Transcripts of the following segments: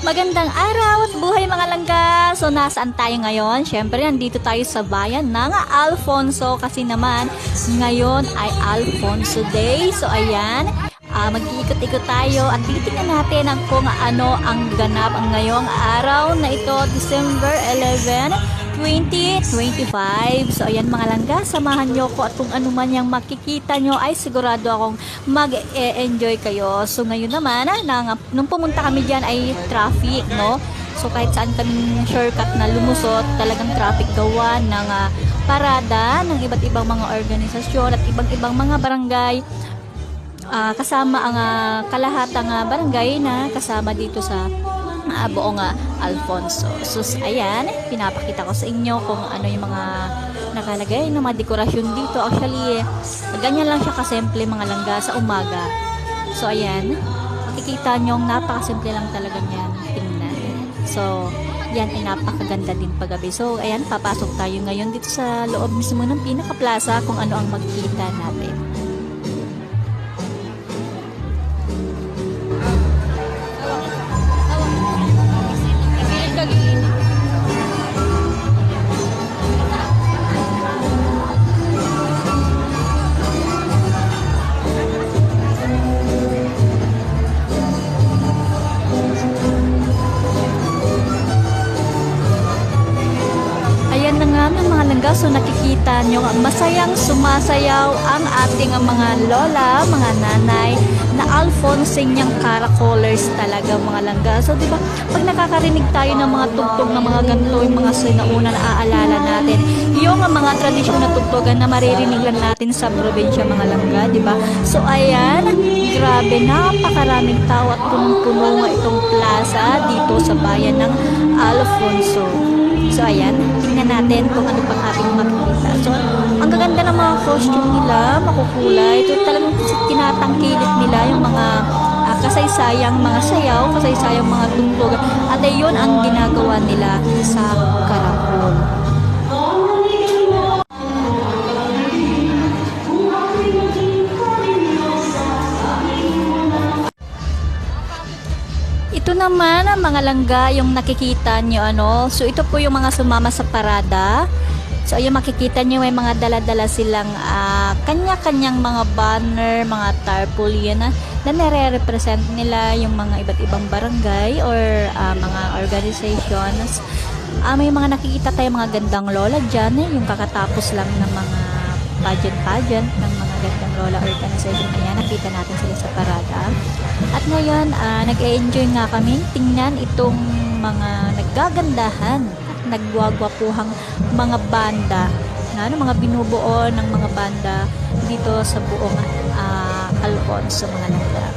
Magandang araw at buhay mga langga! So nasaan tayo ngayon? Siyempre nandito tayo sa bayan ng Alfonso kasi naman ngayon ay Alfonso Day. So ayan, mag-iikot-ikot tayo at titingnan natin kung ano ang ganap ang ngayong araw na ito, December 11, 2025. So ayan mga langga, samahan nyo ko at kung ano man yung makikita nyo ay sigurado akong mag-e-enjoy kayo. So ngayon naman, nung pumunta kami dyan ay traffic, no? So kahit saan kami shortcut na lumusot, talagang traffic gawa ng parada ng iba't ibang mga organisasyon at ibang mga barangay. Kasama ang kalahatang barangay na kasama dito sa buong Alfonso. So ayan, pinapakita ko sa inyo kung ano yung mga nakalagay ng mga dekorasyon dito. Actually, ganyan lang siya kasimple mga langga sa umaga. So ayan, makikita nyo napakasimple lang talaga niyan tingnan. So yan ay napakaganda din paggabi. So ayan, papasok tayo ngayon dito sa loob mismo ng pinaka-plaza kung ano ang makikita natin. Ayan na nga mga langga, so nakikita nyo masayang sumasayaw ang ating mga lola, mga nanay na Alfonsinyang caracolers talaga mga langga. So diba, pag nakakarinig tayo ng mga tugtog ng mga ganito, yung mga sinauna na aaalala natin, yung mga tradisyon na tugtogan na maririnigan natin sa probinsya mga langga, diba? So ayan, grabe, napakaraming tao at puno nga itong plaza dito sa bayan ng Alfonso. So ayan, tingnan natin kung ano pang ating makikita. So ang gaganda ng mga costume nila, makukulay. Ito talagang tinatangkilik nila yung mga kasaysayang mga sayaw, kasaysayang mga tugtog. At ayun ang ginagawa nila sa Caracol. Ito naman ang mga langga yung nakikita nyo so ito po yung mga sumama sa parada. So ayun, makikita nyo may mga dala-dala silang kanya-kanyang mga banner, mga tarpaulin na nare-represent nila yung mga iba't ibang barangay or mga organizations. May mga nakikita tayo mga gandang lola dyan, yung kakatapos lang ng mga pageant ng mga gandang lola organization. Ayan, nakita natin sila sa parada. At ngayon, nag-enjoy nga kami tingnan itong mga naggagandahan at nagwagwapuhang mga banda mga binubuo ng mga banda dito sa buong Alfonso mga langga.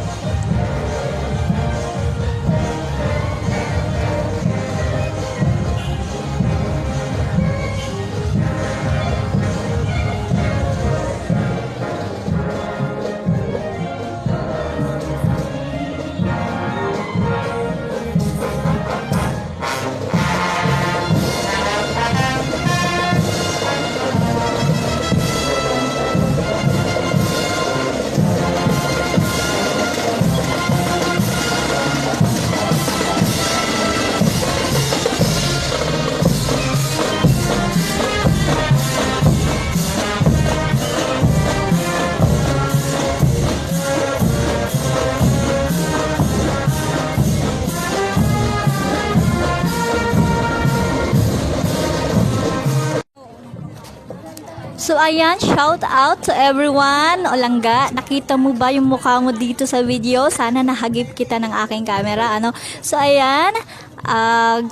So ayan, shout out to everyone. O langga, nakita mo ba yung mukha mo dito sa video? Sana nahagip kita ng aking camera. So ayan,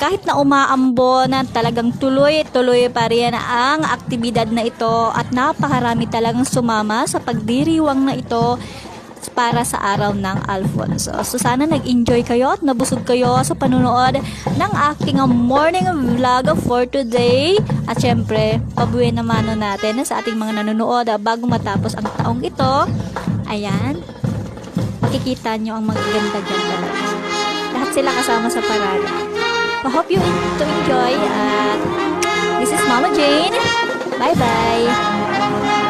kahit na umaambo na talagang tuloy-tuloy pa rin ang aktibidad na ito at napakarami talagang sumama sa pagdiriwang na ito para sa araw ng Alfonso. So sana nag-enjoy kayo at nabusog kayo sa panunood ng aking morning vlog for today. At syempre, pabuhay naman natin sa ating mga nanonood bago matapos ang taong ito. Ayan, makikita nyo ang magaganda dyan. Lahat sila kasama sa parada. I hope you enjoy at this is Mama Jane. Bye bye.